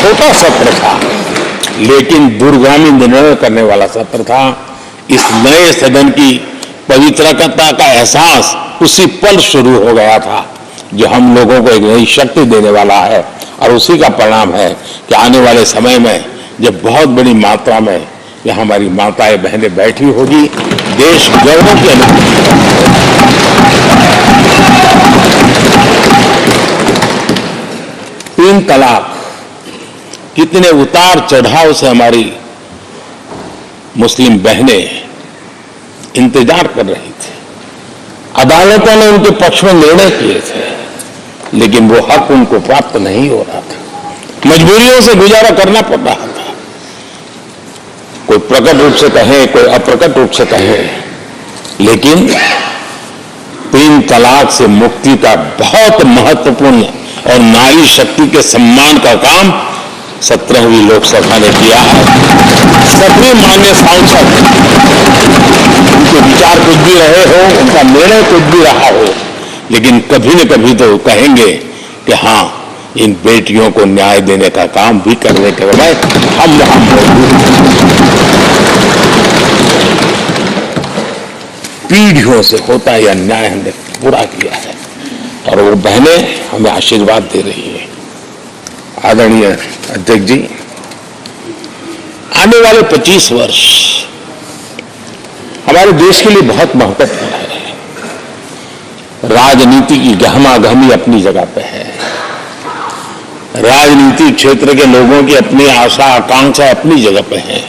छोटा सत्र था, लेकिन दूरगामी निर्णय करने वाला सत्र था। इस नए सदन की पवित्रता का एहसास उसी पल शुरू हो गया था, जो हम लोगों को एक नई शक्ति देने वाला है। और उसी का परिणाम है कि आने वाले समय में जब बहुत बड़ी मात्रा में यहाँ हमारी माताएं बहनें बैठी होगी, देश गौरव की अनुभूति। 3 तलाक कितने उतार चढ़ाव से हमारी मुस्लिम बहनें इंतजार कर रही थी। अदालतों ने उनके पक्ष में निर्णय किए थे, लेकिन वो हक उनको प्राप्त नहीं हो रहा था। मजबूरियों से गुजारा करना पड़ रहा था। कोई प्रकट रूप से कहे, कोई अप्रकट रूप से कहे, लेकिन 3 तलाक से मुक्ति का बहुत महत्वपूर्ण और नारी शक्ति के सम्मान का काम 17वीं लोकसभा ने किया है। सभी मान्य सांसद, उनके विचार कुछ भी रहे हो, उनका निर्णय कुछ भी रहा हो, लेकिन कभी न कभी तो कहेंगे कि हाँ, इन बेटियों को न्याय देने का काम भी करने के लिए हम वहां मौजूद। पीढ़ियों से होता यह न्याय हमने पूरा किया है और वो बहनें हमें आशीर्वाद दे रही है। आदरणीय अध्यक्ष जी, आने वाले 25 वर्ष हमारे देश के लिए बहुत महत्वपूर्ण है। राजनीति की गहमागहमी अपनी जगह पे है, राजनीतिक क्षेत्र के लोगों की अपनी आशा आकांक्षा अपनी जगह पे है,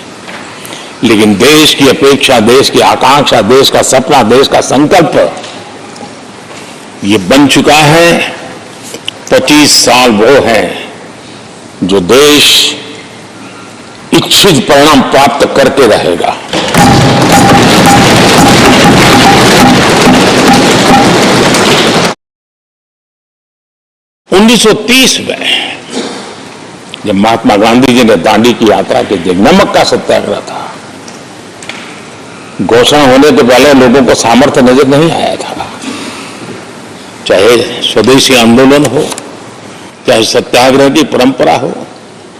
लेकिन देश की अपेक्षा, देश की आकांक्षा, देश का सपना, देश का संकल्प ये बन चुका है। 25 साल वो है जो देश इच्छित परिणाम प्राप्त करके रहेगा। उन्नीस 1930 में जब महात्मा गांधी जी ने दांडी की यात्रा की थी, नमक का सत्याग्रह था। घोषणा होने के पहले लोगों को सामर्थ्य नजर नहीं आया था। चाहे स्वदेशी आंदोलन हो, चाहे सत्याग्रह की परंपरा हो,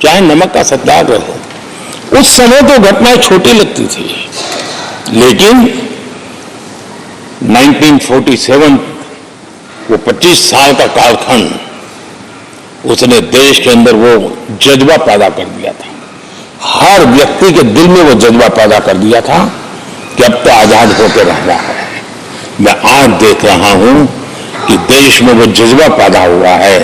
चाहे नमक का सत्याग्रह हो, उस समय तो घटनाएं छोटी लगती थी, लेकिन 1947 वो 25 साल का कालखंड, उसने देश के अंदर वो जज्बा पैदा कर दिया था। हर व्यक्ति के दिल में वो जज्बा पैदा कर दिया था कि अब तो आजाद होकर रहना है। मैं आज देख रहा हूं कि देश में वो जज्बा पैदा हुआ है।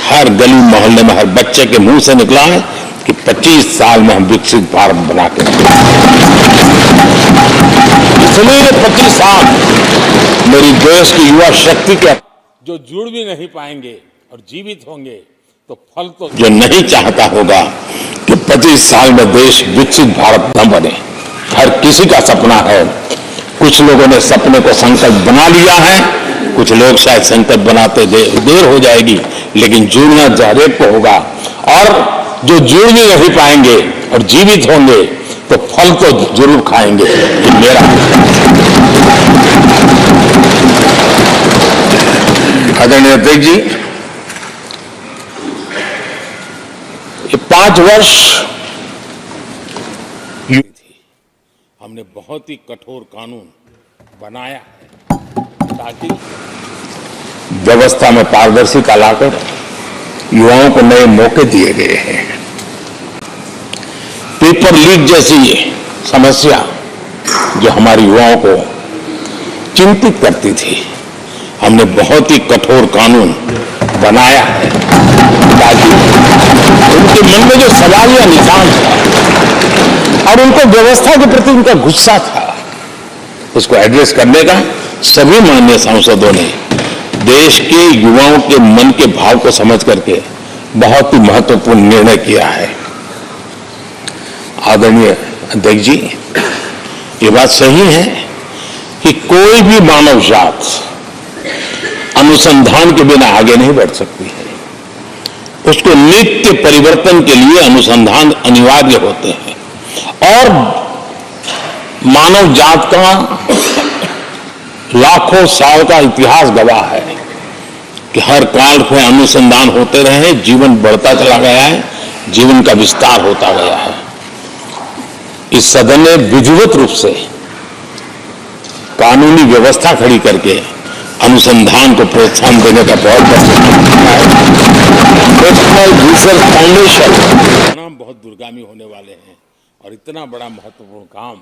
हर गली मोहल्ले में हर बच्चे के मुंह से निकला है कि 25 साल में हम विकसित भारत बना के, इसलिए 25 साल मेरी देश की युवा शक्ति के जो जुड़ भी नहीं पाएंगे और जीवित होंगे तो फल तो जो नहीं चाहता होगा कि 25 साल में देश विकसित भारत न बने। हर किसी का सपना है। कुछ लोगों ने सपने को संकल्प बना लिया है, कुछ लोग शायद संकल्प बनाते देर हो जाएगी, लेकिन जुड़ना हरेक को होगा। और जो जुड़ भी नहीं पाएंगे और जीवित होंगे तो फल तो जरूर खाएंगे। ये मेरा आदरणीय अध्यक्ष जी, ये 5 वर्ष हमने बहुत ही कठोर कानून बनाया है ताकि व्यवस्था में पारदर्शिता लाकर युवाओं को नए मौके दिए गए हैं। पेपर लीक जैसी समस्या जो हमारे युवाओं को चिंतित करती थी, हमने बहुत ही कठोर कानून बनाया है ताकि उनके मन में जो सवाल या निशान था और उनको व्यवस्था के प्रति उनका गुस्सा था, उसको एड्रेस करने का सभी माननीय सांसदों ने देश के युवाओं के मन के भाव को समझ करके बहुत ही महत्वपूर्ण निर्णय किया है। आदरणीय अध्यक्ष जी, ये बात सही है कि कोई भी मानव जात अनुसंधान के बिना आगे नहीं बढ़ सकती है। उसको नित्य परिवर्तन के लिए अनुसंधान अनिवार्य होते हैं और मानव जात का लाखों साल का इतिहास गवाह है कि हर काल में अनुसंधान होते रहे, जीवन बढ़ता चला गया है, जीवन का विस्तार होता गया है। इस सदन ने विधिवत रूप से कानूनी व्यवस्था खड़ी करके अनुसंधान को प्रोत्साहन देने का बहुत काम किया है। नेशनल रिसर्च फाउंडेशन नाम बहुत दूरगामी होने वाले हैं और इतना बड़ा महत्वपूर्ण काम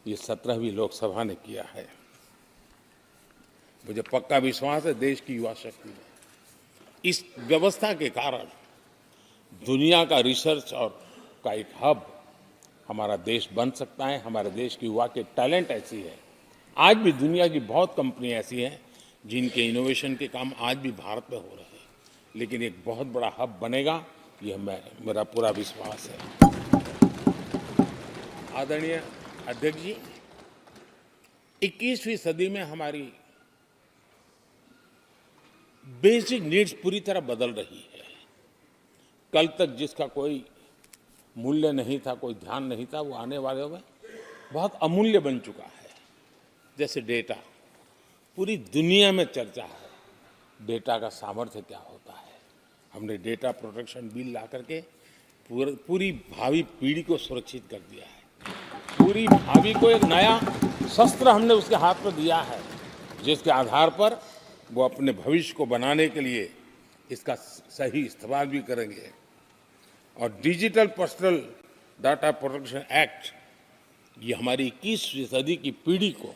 ये 17वीं लोकसभा ने किया है। मुझे पक्का विश्वास है देश की युवा शक्ति में इस व्यवस्था के कारण दुनिया का रिसर्च और का एक हब हमारा देश बन सकता है। हमारे देश की युवा के टैलेंट ऐसी है, आज भी दुनिया की बहुत कंपनियां ऐसी हैं जिनके इनोवेशन के काम आज भी भारत में हो रहे हैं, लेकिन एक बहुत बड़ा हब बनेगा, यह मेरा पूरा विश्वास है। आदरणीय अध्यक्ष जी, 21वीं सदी में हमारी बेसिक नीड्स पूरी तरह बदल रही है। कल तक जिसका कोई मूल्य नहीं था, कोई ध्यान नहीं था, वो आने वाले में बहुत अमूल्य बन चुका है। जैसे डेटा, पूरी दुनिया में चर्चा है डेटा का सामर्थ्य क्या होता है। हमने डेटा प्रोटेक्शन बिल ला करके पूरी भावी पीढ़ी को सुरक्षित कर दिया है। पूरी भावी को एक नया शस्त्र हमने उसके हाथ में दिया है, जिसके आधार पर वो अपने भविष्य को बनाने के लिए इसका सही इस्तेमाल भी करेंगे। और digital personal data protection act, ये हमारी 21वीं सदी की पीढ़ी को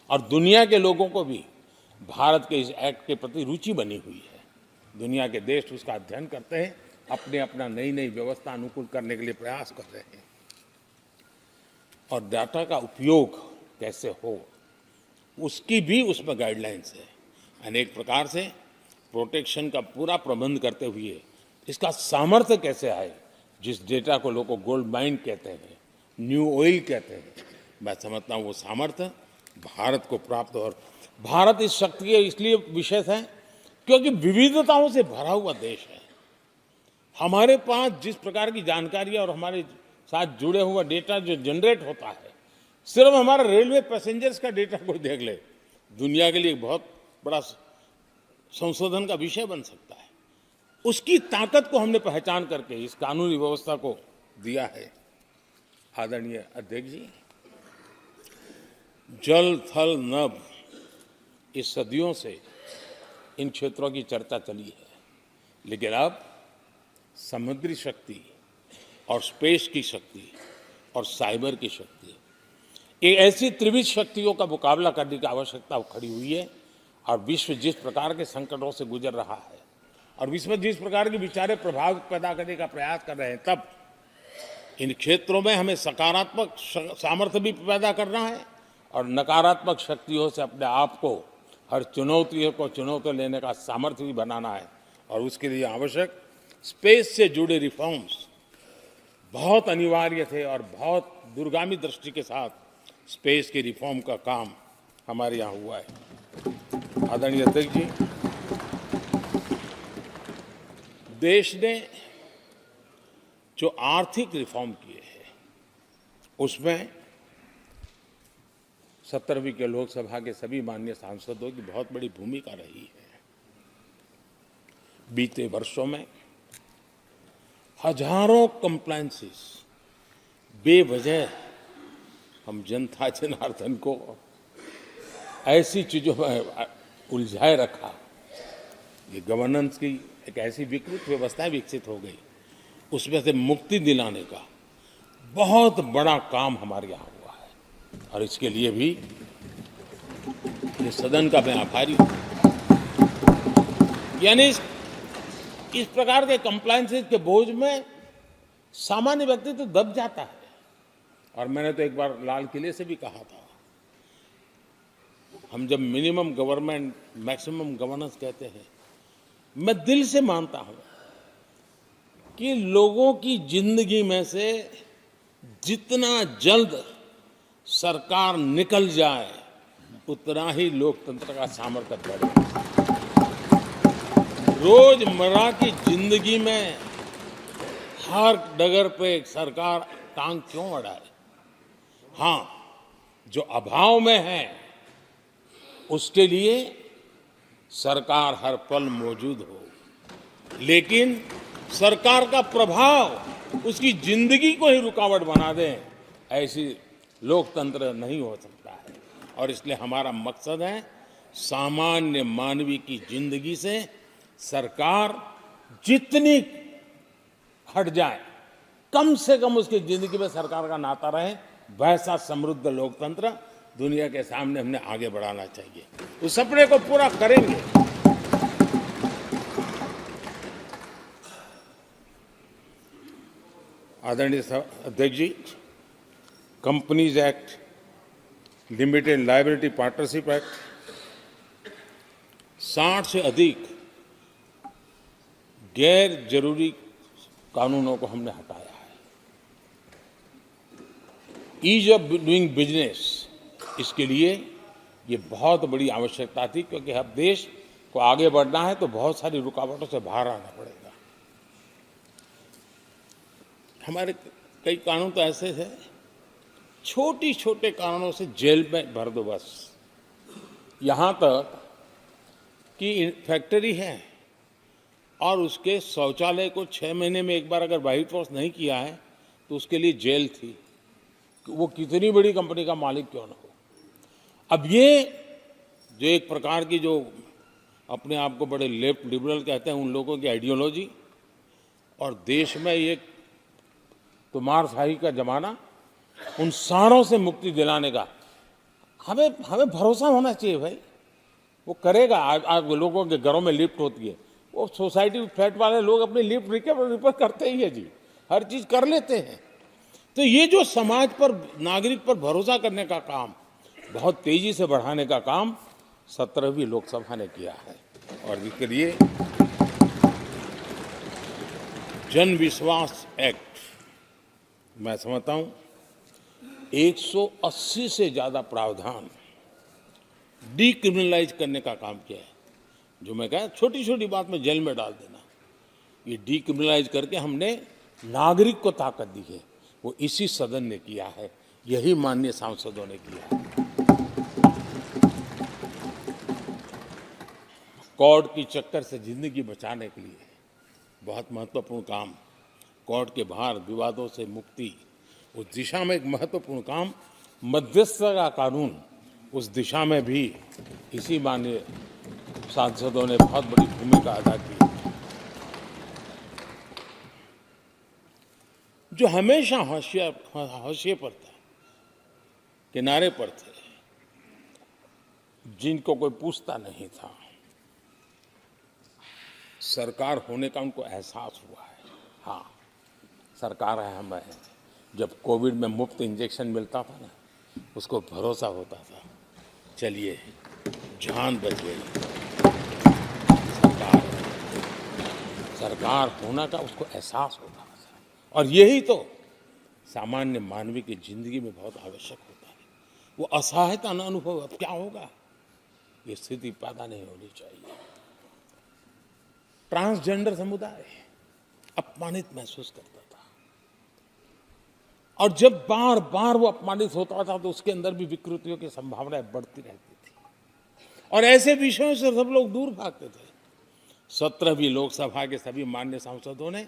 और दुनिया के लोगों को भी भारत के इस एक्ट के प्रति रुचि बनी हुई है। दुनिया के देश उसका अध्ययन करते हैं, अपने अपना नई नई व्यवस्था अनुकूल करने के लिए प्रयास कर रहे हैं। और डाटा का उपयोग कैसे हो, उसकी भी उसमें गाइडलाइंस है। अनेक प्रकार से प्रोटेक्शन का पूरा प्रबंध करते हुए इसका सामर्थ्य कैसे आए। जिस डेटा को लोगों को गोल्ड माइन कहते हैं, न्यू ऑयल कहते हैं, मैं समझता हूँ वो सामर्थ्य भारत को प्राप्त हो। और भारत इस शक्ति के इसलिए विशेष है क्योंकि विविधताओं से भरा हुआ देश है। हमारे पास जिस प्रकार की जानकारी और हमारे साथ जुड़े हुआ डेटा जो जनरेट होता है, सिर्फ हमारा रेलवे पैसेंजर्स का डेटा कोई देख ले, दुनिया के लिए बहुत बड़ा संशोधन का विषय बन सकता है। उसकी ताकत को हमने पहचान करके इस कानूनी व्यवस्था को दिया है। आदरणीय अध्यक्ष जी, जल थल नभ, इस सदियों से इन क्षेत्रों की चर्चा चली है, लेकिन अब समुद्री शक्ति और स्पेस की शक्ति और साइबर की शक्ति, एक ऐसी त्रिविध शक्तियों का मुकाबला करने की आवश्यकता खड़ी हुई है। और विश्व जिस प्रकार के संकटों से गुजर रहा है और विश्व जिस प्रकार के विचारे प्रभाव पैदा करने का प्रयास कर रहे हैं, तब इन क्षेत्रों में हमें सकारात्मक सामर्थ्य भी पैदा करना है और नकारात्मक शक्तियों से अपने आप को, हर चुनौती को चुनौती लेने का सामर्थ्य भी बनाना है। और उसके लिए आवश्यक स्पेस से जुड़े रिफॉर्म्स बहुत अनिवार्य थे और बहुत दूरगामी दृष्टि के साथ स्पेस के रिफॉर्म का काम हमारे यहाँ हुआ है। आदरणीय अध्यक्ष जी, देश ने जो आर्थिक रिफॉर्म किए हैं उसमें 17वीं के लोकसभा के सभी माननीय सांसदों की बहुत बड़ी भूमिका रही है। बीते वर्षों में हजारों कंप्लायंसेस बेवजह हम जनता जनार्दन को ऐसी चीजों में उलझाए रखा। ये गवर्नेंस की एक ऐसी विकृत व्यवस्था विकसित हो गई, उसमें से मुक्ति दिलाने का बहुत बड़ा काम हमारे यहाँ हुआ है। और इसके लिए भी ये सदन का मैं आभारी हूँ। यानी इस प्रकार के कंप्लायंसेस के बोझ में सामान्य व्यक्ति तो दब जाता है। और मैंने तो एक बार लाल किले से भी कहा था, हम जब मिनिमम गवर्नमेंट मैक्सिमम गवर्नेंस कहते हैं, मैं दिल से मानता हूं कि लोगों की जिंदगी में से जितना जल्द सरकार निकल जाए उतना ही लोकतंत्र का सामर्थ्य बढ़ेगा। रोजमर्रा की जिंदगी में हर डगर पे सरकार टांग क्यों अड़ाए। हाँ, जो अभाव में है उसके लिए सरकार हर पल मौजूद हो, लेकिन सरकार का प्रभाव उसकी जिंदगी को ही रुकावट बना दें, ऐसी लोकतंत्र नहीं हो सकता है। और इसलिए हमारा मकसद है सामान्य मानवीय की जिंदगी से सरकार जितनी हट जाए, कम से कम उसकी जिंदगी में सरकार का नाता रहे, वैसा समृद्ध लोकतंत्र दुनिया के सामने हमने आगे बढ़ाना चाहिए। उस सपने को पूरा करेंगे। आदरणीय अध्यक्ष ji, companies act, limited liability partnership act, 60 से अधिक गैर जरूरी कानूनों को हमने हटाया है। ईज ऑफ डूइंग बिजनेस, इसके लिए ये बहुत बड़ी आवश्यकता थी, क्योंकि अब देश को आगे बढ़ना है तो बहुत सारी रुकावटों से बाहर आना पड़ेगा। हमारे कई कानून तो ऐसे थे, छोटी छोटे कारणों से जेल में भर दो बस। यहां तक कि फैक्ट्री है और उसके शौचालय को 6 महीने में एक बार अगर व्हाइट वॉश नहीं किया है तो उसके लिए जेल थी, वो कितनी बड़ी कंपनी का मालिक क्यों न हो। अब ये जो एक प्रकार की जो अपने आप को बड़े लेफ्ट लिबरल कहते हैं, उन लोगों की आइडियोलॉजी, और देश में ये तुमारशाही का जमाना, उन सारों से मुक्ति दिलाने का हमें भरोसा होना चाहिए भाई। वो करेगा। आज लोगों के घरों में लिफ्ट होती है, वो सोसाइटी फ्लैट वाले लोग अपनी लिफ्ट रिपेयर करते ही है जी, हर चीज कर लेते हैं। तो ये जो समाज पर, नागरिक पर भरोसा करने का काम, बहुत तेजी से बढ़ाने का काम 17वीं लोकसभा ने किया है। और इसके लिए जन विश्वास एक्ट, मैं समझता हूं 180 से ज्यादा प्रावधान डीक्रिमिनलाइज करने का काम किया है। जो मैं कहा छोटी छोटी बात में जेल में डाल देना, ये डीक्रिमिनलाइज करके हमने नागरिक को ताकत दी है। वो इसी सदन ने किया है, यही माननीय सांसदों ने किया है। कोर्ट की चक्कर से जिंदगी बचाने के लिए बहुत महत्वपूर्ण काम, कोर्ट के बाहर विवादों से मुक्ति, उस दिशा में एक महत्वपूर्ण काम, मध्यस्थता का कानून, उस दिशा में भी इसी माननीय सांसदों ने बहुत बड़ी भूमिका अदा की। जो हमेशा हाशिए पर थे, किनारे पर थे, जिनको कोई पूछता नहीं था, सरकार होने का उनको एहसास हुआ है। हाँ, सरकार है हमें। जब कोविड में मुफ्त इंजेक्शन मिलता था ना, उसको भरोसा होता था, चलिए जान बच गई। सरकार होना का उसको एहसास होता है। और यही तो सामान्य मानवीय की जिंदगी में बहुत आवश्यक होता है। वो असहायता न अनुभव, अब क्या होगा, ये स्थिति पैदा नहीं होनी चाहिए। ट्रांसजेंडर समुदाय अपमानित महसूस करता था, और जब बार बार वो अपमानित होता था तो उसके अंदर भी विकृतियों की संभावनाएं बढ़ती रहती थी, और ऐसे विषयों से सब लोग दूर भागते थे। 17वीं लोकसभा के सभी माननीय सांसदों ने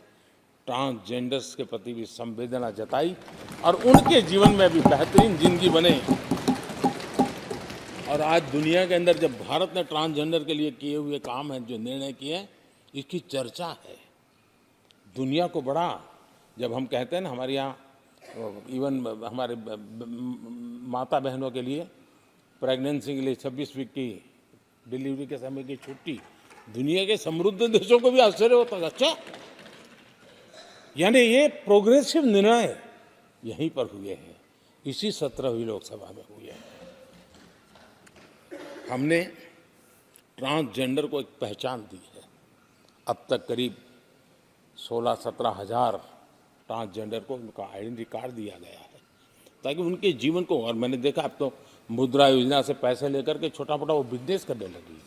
ट्रांसजेंडर्स के प्रति भी संवेदना जताई, और उनके जीवन में भी बेहतरीन जिंदगी बने। और आज दुनिया के अंदर जब भारत ने ट्रांसजेंडर के लिए किए हुए काम है, जो निर्णय किए हैं, इसकी चर्चा है दुनिया को बड़ा। जब हम कहते हैं ना, हमारे यहाँ इवन हमारे माता बहनों के लिए प्रेगनेंसी के लिए 26 वीक की डिलीवरी के समय की छुट्टी, दुनिया के समृद्ध देशों को भी आश्चर्य होता है। अच्छा, यानी ये प्रोग्रेसिव निर्णय यहीं पर हुए हैं, इसी 17वीं लोकसभा में हुए हैं। हमने ट्रांसजेंडर को एक पहचान दी है। अब तक करीब 16-17 हजार ट्रांसजेंडर को उनका आइडेंटिटी कार्ड दिया गया है, ताकि उनके जीवन को, और मैंने देखा अब तो मुद्रा योजना से पैसे लेकर के छोटा मोटा वो बिजनेस करने लगी,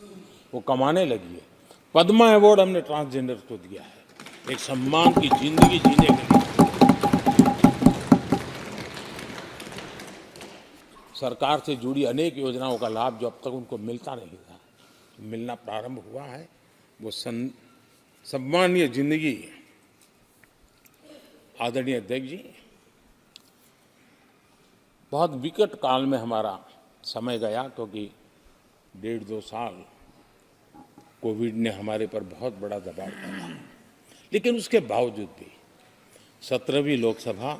वो कमाने लगी है। पद्मा अवार्ड हमने ट्रांसजेंडर को दिया है, एक सम्मान की जिंदगी जीने के लिए। सरकार से जुड़ी अनेक योजनाओं का लाभ जो अब तक उनको मिलता नहीं था, मिलना प्रारंभ हुआ है। वो सम्मानीय जिंदगी आदरणीय अध्यक्ष जी, बहुत विकट काल में हमारा समय गया, क्योंकि 1.5-2 साल कोविड ने हमारे पर बहुत बड़ा दबाव डाला। लेकिन उसके बावजूद भी 17वीं लोकसभा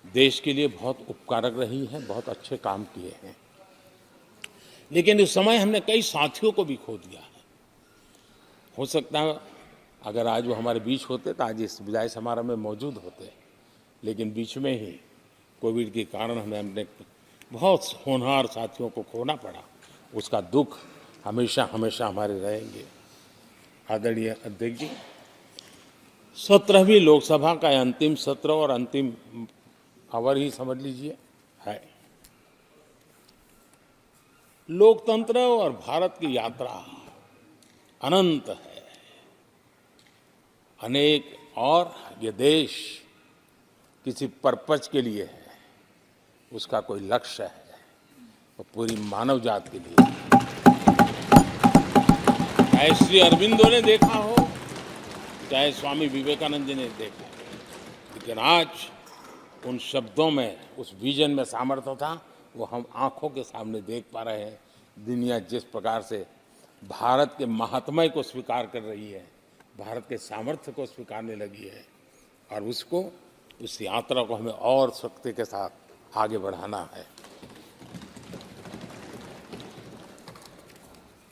देश के लिए बहुत उपकारक रही है, बहुत अच्छे काम किए हैं। लेकिन उस समय हमने कई साथियों को भी खो दिया है। हो सकता है अगर आज वो हमारे बीच होते तो आज इस विदाई समारोह में मौजूद होते, लेकिन बीच में ही कोविड के कारण हमें अपने बहुत होनहार साथियों को खोना पड़ा। उसका दुख हमेशा हमेशा हमारे रहेंगे। आदरणीय अध्यक्ष जी, 17वीं लोकसभा का अंतिम सत्र और अंतिम आवर ही समझ लीजिए है। लोकतंत्र और भारत की यात्रा अनंत है, अनेक, और ये देश किसी पर्पज के लिए है, उसका कोई लक्ष्य है, वो पूरी मानव जात के लिए। चाहे श्री अरविंदो ने देखा हो, चाहे स्वामी विवेकानंद जी ने देखा, लेकिन आज उन शब्दों में, उस विजन में सामर्थ्य था, वो हम आंखों के सामने देख पा रहे हैं। दुनिया जिस प्रकार से भारत के महात्म्य को स्वीकार कर रही है, भारत के सामर्थ्य को स्वीकारने लगी है, और उसको, उस यात्रा को हमें और शक्ति के साथ आगे बढ़ाना है।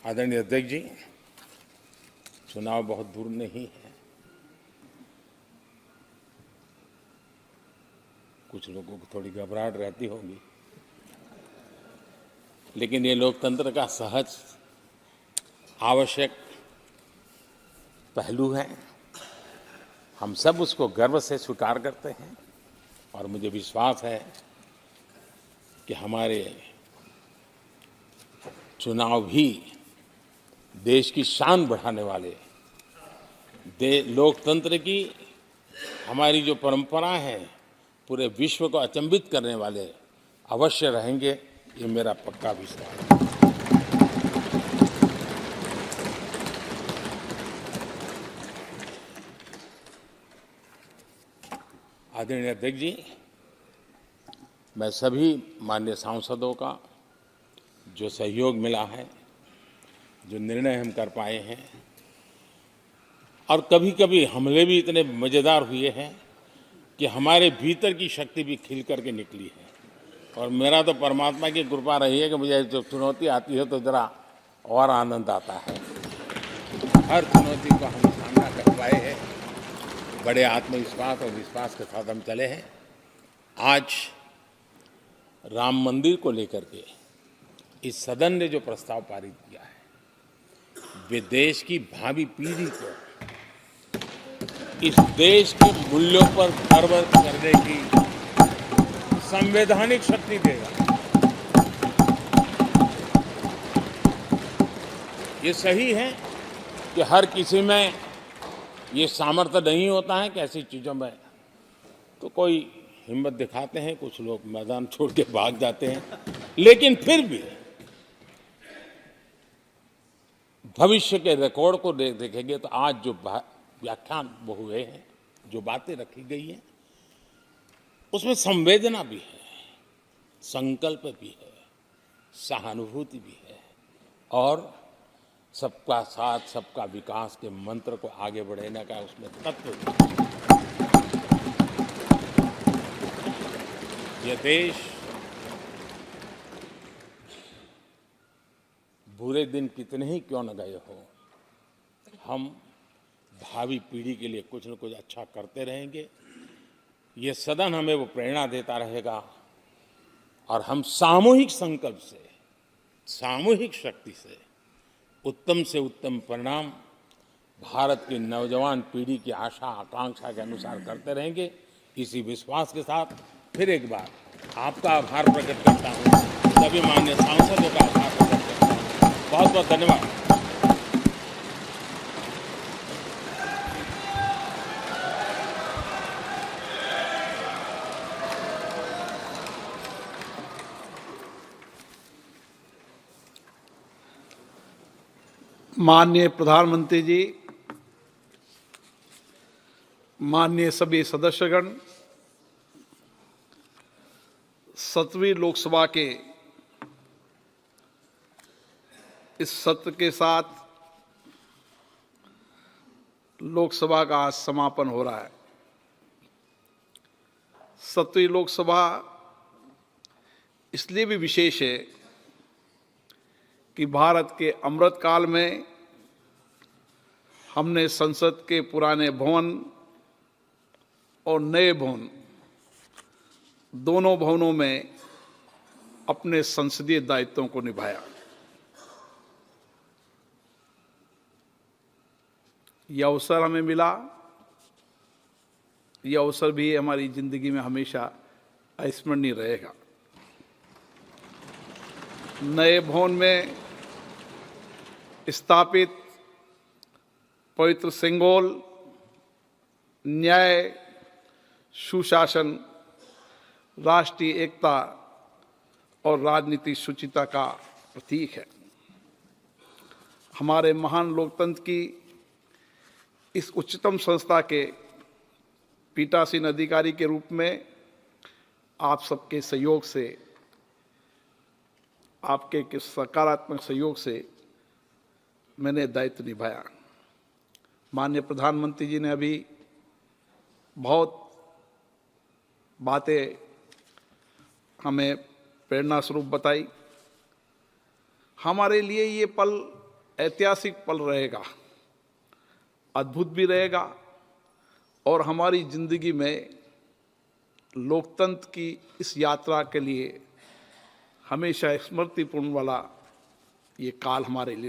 आदरणीय अध्यक्ष जी, चुनाव बहुत दूर नहीं है। कुछ लोगों को थोड़ी घबराहट रहती होगी, लेकिन ये लोकतंत्र का सहज आवश्यक पहलू है। हम सब उसको गर्व से स्वीकार करते हैं, और मुझे विश्वास है कि हमारे चुनाव भी देश की शान बढ़ाने वाले, लोकतंत्र की हमारी जो परंपरा है, पूरे विश्व को अचंभित करने वाले अवश्य रहेंगे, ये मेरा पक्का विश्वास है। आदरणीय अध्यक्ष जी, मैं सभी माननीय सांसदों का जो सहयोग मिला है, जो निर्णय हम कर पाए हैं, और कभी कभी हमले भी इतने मज़ेदार हुए हैं कि हमारे भीतर की शक्ति भी खिल करके निकली है। और मेरा तो परमात्मा की कृपा रही है कि मुझे जब चुनौती आती है तो ज़रा और आनंद आता है। हर चुनौती को हम सामना कर पाए हैं, बड़े आत्मविश्वास और विश्वास के साथ हम चले हैं। आज राम मंदिर को लेकर के इस सदन ने जो प्रस्ताव पारित किया है, वे देश की भावी पीढ़ी को इस देश के मूल्यों पर गर्व करने की संवैधानिक शक्ति देगा। ये सही है कि हर किसी में ये सामर्थ्य नहीं होता है कि ऐसी चीज़ों में तो कोई हिम्मत दिखाते हैं, कुछ लोग मैदान छोड़ के भाग जाते हैं, लेकिन फिर भी भविष्य के रिकॉर्ड को देखेंगे तो आज जो व्याख्यान वो हुए हैं, जो बातें रखी गई हैं, उसमें संवेदना भी है, संकल्प भी है, सहानुभूति भी है, और सबका साथ सबका विकास के मंत्र को आगे बढ़ाने का उसमें तत्व भी है। यह देश बुरे दिन कितने ही क्यों न गए हो, हम भावी पीढ़ी के लिए कुछ न कुछ अच्छा करते रहेंगे। ये सदन हमें वो प्रेरणा देता रहेगा, और हम सामूहिक संकल्प से, सामूहिक शक्ति से उत्तम से उत्तम परिणाम भारत की नौजवान पीढ़ी की आशा आकांक्षा के अनुसार करते रहेंगे। इसी विश्वास के साथ फिर एक बार आपका आभार प्रकट करता हूँ, सभी माननीय सांसदों का आभार प्रकट करता हूँ। बहुत बहुत धन्यवाद। माननीय प्रधानमंत्री जी, माननीय सभी सदस्यगण, 7वीं लोकसभा के इस सत्र के साथ लोकसभा का आज समापन हो रहा है। 7वीं लोकसभा इसलिए भी विशेष है कि भारत के अमृत काल में हमने संसद के पुराने भवन और नए भवन दोनों भवनों में अपने संसदीय दायित्वों को निभाया। यह अवसर हमें मिला, यह अवसर भी हमारी जिंदगी में हमेशा अविस्मरणीय रहेगा। नए भवन में स्थापित पवित्र सिंगोल न्याय, सुशासन, राष्ट्रीय एकता और राजनीतिक शुचिता का प्रतीक है। हमारे महान लोकतंत्र की इस उच्चतम संस्था के पीठासीन अधिकारी के रूप में आप सबके सहयोग से, आपके सकारात्मक सहयोग से मैंने दायित्व निभाया। माननीय प्रधानमंत्री जी ने अभी बहुत बातें हमें प्रेरणा स्वरूप बताई। हमारे लिए ये पल ऐतिहासिक पल रहेगा, अद्भुत भी रहेगा और हमारी जिंदगी में लोकतंत्र की इस यात्रा के लिए हमेशा स्मृतिपूर्ण वाला ये काल हमारे लिए